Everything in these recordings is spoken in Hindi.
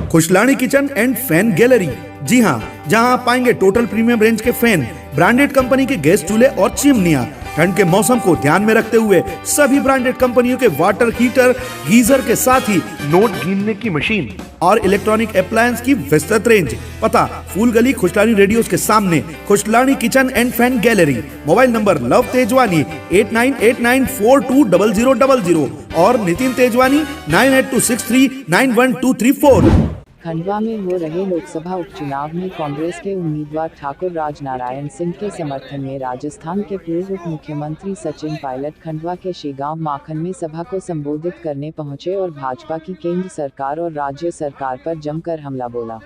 Khushlani kitchen and fan gallery. जी हाँ, जहाँ आप पाएंगे टोटल प्रीमियम रेंज के फैन, ब्रांडेड कंपनी के गैस चूल्हे और चिमनियाँ। ठंड के मौसम को ध्यान में रखते हुए सभी ब्रांडेड कंपनियों के वाटर हीटर, गीजर के साथ ही नोट गिनने की मशीन और इलेक्ट्रॉनिक अप्लायंस की विस्तृत रेंज। पता फूल गली खुशलानी रेडियोस के सामने, Khushlani kitchen and fan gallery. Mobile number love Tejwani 8989420000 और नितिन तेजवानी 9826391234। खंडवा में हो रहे लोकसभा उपचुनाव में कांग्रेस के उम्मीदवार ठाकुर राजनारायण सिंह के समर्थन में राजस्थान के पूर्व उप मुख्यमंत्री सचिन पायलट खंडवा के शेगांव माखन में सभा को संबोधित करने पहुंचे और भाजपा की केंद्र सरकार और राज्य सरकार पर जमकर हमला बोला।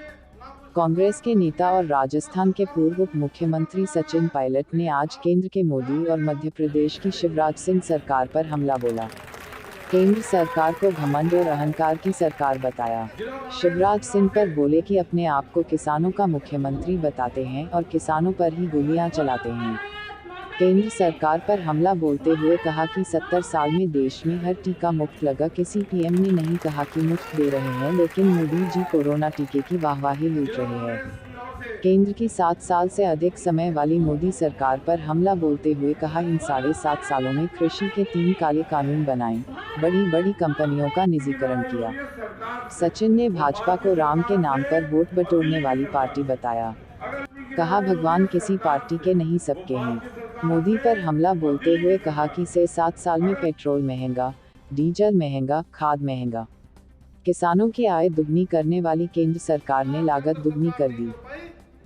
कांग्रेस के नेता और राजस्थान के पूर्व उप मुख्यमंत्री सचिन पायलट ने आज केंद्र के मोदी और मध्य प्रदेश की शिवराज सिंह सरकार पर हमला बोला। केंद्र सरकार को घमंड और अहंकार की सरकार बताया। शिवराज सिंह पर बोले कि अपने आप को किसानों का मुख्यमंत्री बताते हैं और किसानों पर ही गोलियां चलाते हैं। केंद्र सरकार पर हमला बोलते हुए कहा कि 70 साल में देश में हर टीका मुफ्त लगा। किसी पीएम ने नहीं कहा कि मुफ्त दे रहे हैं, लेकिन मोदी जी कोरोना टीके की वाहवाही लूट रहे हैं। केंद्र की 7 साल से अधिक समय वाली मोदी सरकार पर हमला बोलते हुए कहा, इन 7.5 सालों में कृषि के 3 काले कानून बनाए, बड़ी कंपनियों का निजीकरण किया। सचिन ने भाजपा को राम के नाम पर वोट बटोरने वाली पार्टी बताया। कहा, भगवान किसी पार्टी के नहीं सबके हैं। मोदी पर हमला बोलते हुए कहा कि से 7 साल में पेट्रोल महंगा, डीजल महंगा, खाद महंगा। किसानों की आय दुगनी करने वाली केंद्र सरकार ने लागत दुगनी कर दी।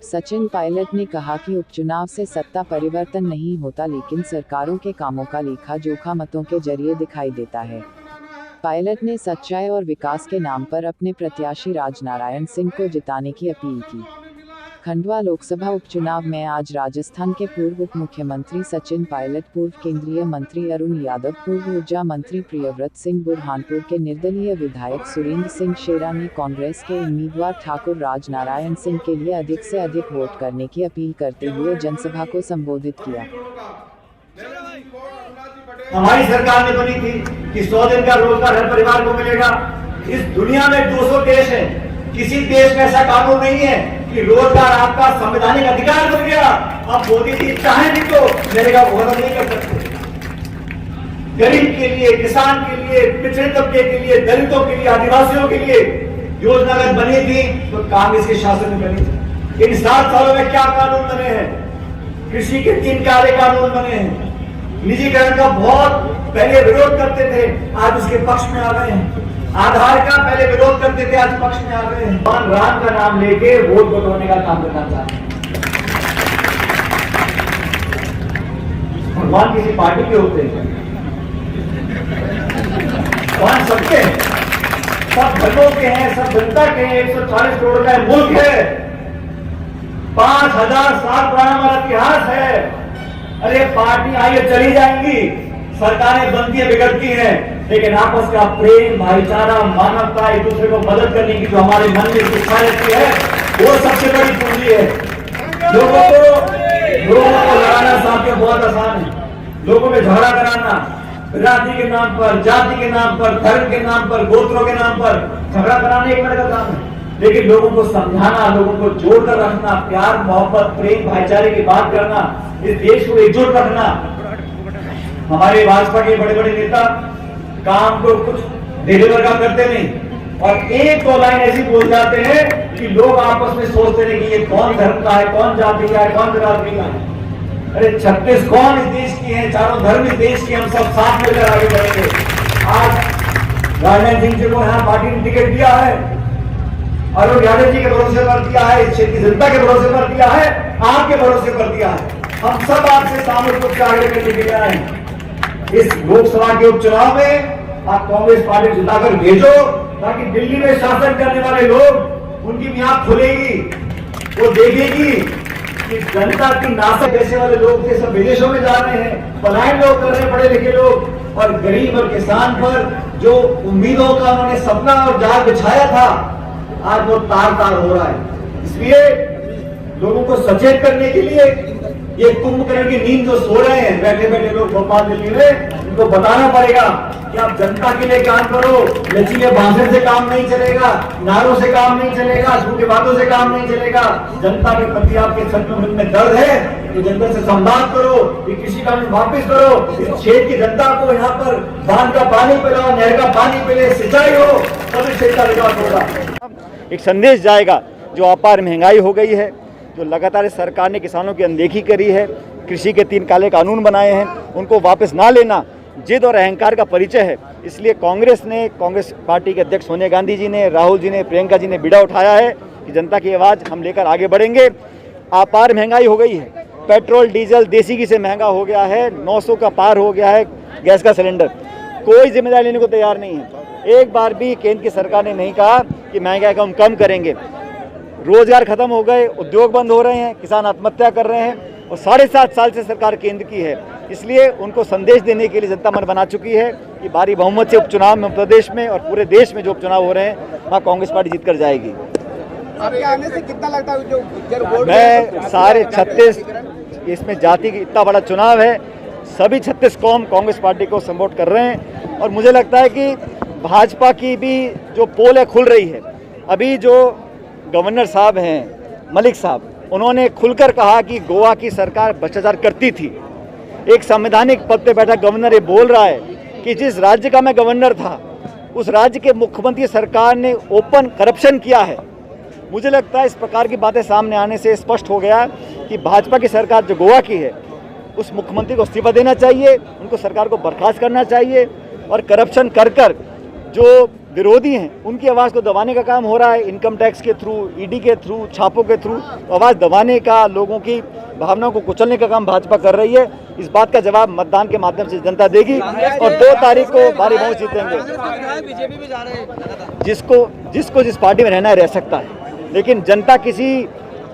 सचिन पायलट ने कहा कि उपचुनाव से सत्ता परिवर्तन नहीं होता, लेकिन सरकारों के कामों का लेखा जोखा मतों के जरिए दिखाई देता है। पायलट ने सच्चाई और विकास के नाम पर अपने प्रत्याशी राजनारायण सिंह को जिताने की अपील की। खंडवा लोकसभा उपचुनाव में आज राजस्थान के पूर्व उप मुख्यमंत्री सचिन पायलट, पूर्व केंद्रीय मंत्री अरुण यादव, पूर्व ऊर्जा मंत्री प्रियव्रत सिंह, बुरहानपुर के निर्दलीय विधायक सुरेंद्र सिंह शेरा ने कांग्रेस के उम्मीदवार ठाकुर राजनारायण सिंह के लिए अधिक से अधिक वोट करने की अपील करते हुए जनसभा को संबोधित किया। हमारी सरकार ने बनी थी कि 100 दिन का रोजगार हर परिवार को मिलेगा। इस दुनिया में 200 देश है, किसी देश में ऐसा कानून नहीं है कि रोजगार आपका संवैधानिक अधिकार बन गया। अब मोदी जी चाहे भी तो मेरे का भोजन नहीं कर सकते। गरीब के लिए, किसान के लिए, पिछड़े तबके के लिए, दलितों के लिए, आदिवासियों के लिए योजना अगर बनी थी तो कांग्रेस के शासन में बनी थी। इन 7 सालों में क्या कानून बने हैं? कृषि के 3 काले कानून बने हैं। निजीकरण का बहुत पहले विरोध करते थे, आज उसके पक्ष में आ गए हैं। आधार का पहले विरोध करते थे, आज पक्ष में आ गए हैं। भगवान राम का नाम लेके वोट बटोरने का काम करना चाहते हैं। भगवान किसी पार्टी के होते हैं? भगवान सबके हैं, सब धर्मों के हैं, सब जनता के हैं। 140 करोड़ का मुल्क है, 5000 साल पुराना हमारा इतिहास है। अरे पार्टी आगे चली जाएंगी, सरकारें बनती है, बिगड़ती हैं, लेकिन आपस का प्रेम, भाईचारा, मानवता, एक दूसरे को मदद करने की जो हमारे मन में शिक्षा रहती है, वो सबसे बड़ी पूंजी है। लोगों को लड़ाना साथियों बहुत आसान है। लोगों में झगड़ा कराना, बिरादरी के नाम पर, जाति के नाम पर, धर्म के नाम पर, गोत्रों के नाम पर झगड़ा कराना एक तरह का काम है। लेकिन लोगों को समझाना, लोगों को जोड़कर रखना, प्यार, मोहब्बत, प्रेम, भाईचारे की बात करना, इस देश को एकजुट रखना। हमारे भाजपा के बड़े बड़े नेता काम को कुछ डिलीवर का करते नहीं, और 1-2 लाइन ऐसी बोल जाते हैं कि लोग आपस में सोचते हैं कि ये कौन धर्म का है, कौन जाति का है, कौन बिरादरी का है। अरे 36 कौन इस देश की है, चारों धर्म इस देश के, हम सब साथ मिलकर आगे बढ़ेंगे। आज राजनारायण सिंह जी को यहाँ पार्टी ने टिकट दिया है, अरुण यादव जी के भरोसे पर दिया है, इस क्षेत्र की जनता के भरोसे पर दिया है, आपके भरोसे पर दिया है। हम सब आपसे सामूहिक रूप से आगे करने के लिए आए हैं। इस लोकसभा के उपचुनाव में आप कांग्रेस पार्टी जिताकर भेजो, ताकि दिल्ली में शासन करने वाले लोग, उनकी भी आंख खुलेगी, वो देखेगी कि जनता की नासक पैसे वाले लोग थे, सब विदेशों में जा रहे हैं, पलायन लोग कर रहे हैं, पढ़े लिखे लोग, और गरीब और किसान पर जो उम्मीदों का उन्होंने सपना और जाल बिछाया था, आज वो तार तार हो रहा है। इसलिए लोगों को सचेत करने के लिए ये कुंभकर्ण की नींद जो सो रहे हैं बैठे बैठे लोग भोपाल दिल्ली में, इनको बताना पड़ेगा कि आप जनता के लिए काम करो। लचीले भाषण से काम नहीं चलेगा, नारों से काम नहीं चलेगा, झूठी बातों से काम नहीं चलेगा। जनता के प्रति आपके संतुलन में दर्द है तो जनता से संवाद करो, ये कृषि कानून वापस करो, इस क्षेत्र की जनता को यहाँ पर बांध का पानी पिलाओ, नहर का पानी पिले, सिंचाई हो, तभी क्षेत्र का विकास होगा। एक संदेश जाएगा जो अपार महंगाई हो गई है, जो लगातार इस सरकार ने किसानों की अनदेखी करी है, कृषि के 3 काले कानून बनाए हैं, उनको वापस ना लेना जिद और अहंकार का परिचय है। इसलिए कांग्रेस पार्टी के अध्यक्ष सोनिया गांधी जी ने, राहुल जी ने, प्रियंका जी ने बीड़ा उठाया है कि जनता की आवाज़ हम लेकर आगे बढ़ेंगे। अपार महंगाई हो गई है, पेट्रोल डीजल देसी घी से महंगा हो गया है, 900 का पार हो गया है गैस का सिलेंडर। कोई जिम्मेदारी लेने को तैयार नहीं है। एक बार भी केंद्र की सरकार ने नहीं कहा कि महंगाई को हम कम करेंगे। रोजगार खत्म हो गए, उद्योग बंद हो रहे हैं, किसान आत्महत्या कर रहे हैं और 7.5 साल से सरकार केंद्र की है। इसलिए उनको संदेश देने के लिए जनता मन बना चुकी है कि भारी बहुमत से उपचुनाव में प्रदेश में और पूरे देश में जो उपचुनाव हो रहे हैं वहाँ कांग्रेस पार्टी जीत कर जाएगी। आपके आने से कितना लगता है जो मैं सारे 36 इसमें जाति की इतना बड़ा चुनाव है, सभी 36 कौम कांग्रेस पार्टी को सपोर्ट कर रहे हैं और मुझे लगता है कि भाजपा की भी जो पोल है खुल रही है। अभी जो गवर्नर साहब हैं मलिक साहब, उन्होंने खुलकर कहा कि गोवा की सरकार भ्रष्टाचार करती थी। एक संवैधानिक पद पे बैठा गवर्नर ये बोल रहा है कि जिस राज्य का मैं गवर्नर था उस राज्य के मुख्यमंत्री सरकार ने ओपन करप्शन किया है। मुझे लगता है इस प्रकार की बातें सामने आने से स्पष्ट हो गया कि भाजपा की सरकार जो गोवा की है उस मुख्यमंत्री को इस्तीफा देना चाहिए, उनको सरकार को बर्खास्त करना चाहिए और करप्शन कर जो विरोधी हैं उनकी आवाज़ को दबाने का काम हो रहा है। इनकम टैक्स के थ्रू, ईडी के थ्रू, छापों के थ्रू आवाज़ दबाने का, लोगों की भावनाओं को कुचलने का काम भाजपा कर रही है। इस बात का जवाब मतदान के माध्यम से जनता देगी और 2 तारीख को भारी बहुमत जीतेंगे। जिसको जिस पार्टी में रहना है रह सकता है, लेकिन जनता किसी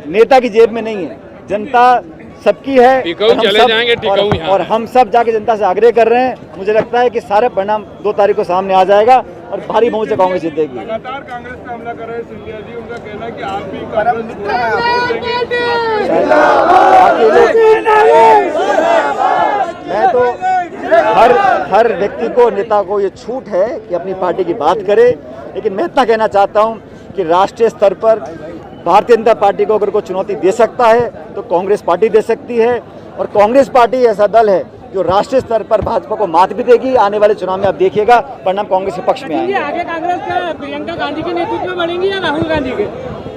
नेता की जेब में नहीं है, जनता सबकी है और हम सब जाके जनता से आग्रह कर रहे हैं। मुझे लगता है कि सारे परिणाम 2 तारीख को सामने आ जाएगा और भारी बहुमत से कांग्रेस जीतेगी। लगातार कांग्रेस पे हमला कर रहे हैं सिंधिया जी, उनका कहना है कि आप भी मैं तो हर व्यक्ति को, नेता को ये छूट है कि अपनी पार्टी की बात करे, लेकिन मैं इतना कहना चाहता हूँ कि राष्ट्रीय स्तर पर भारतीय जनता पार्टी को अगर कोई चुनौती दे सकता है तो कांग्रेस पार्टी दे सकती है और कांग्रेस पार्टी ऐसा दल है जो राष्ट्रीय स्तर पर भाजपा को मात भी देगी। आने वाले चुनाव में आप देखिएगा परिणाम कांग्रेस के पक्ष में आएंगे। आगे कांग्रेस का प्रियंका गांधी के नेतृत्व में बढ़ेंगी या राहुल गांधी के?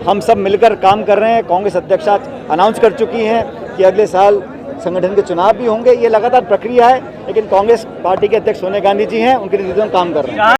हम सब मिलकर काम कर रहे हैं। कांग्रेस अध्यक्ष अनाउंस कर चुकी हैं कि अगले साल संगठन के चुनाव भी होंगे। ये लगातार प्रक्रिया है, लेकिन कांग्रेस पार्टी के अध्यक्ष सोनिया गांधी जी हैं, उनके नेतृत्व में काम कर रहे हैं।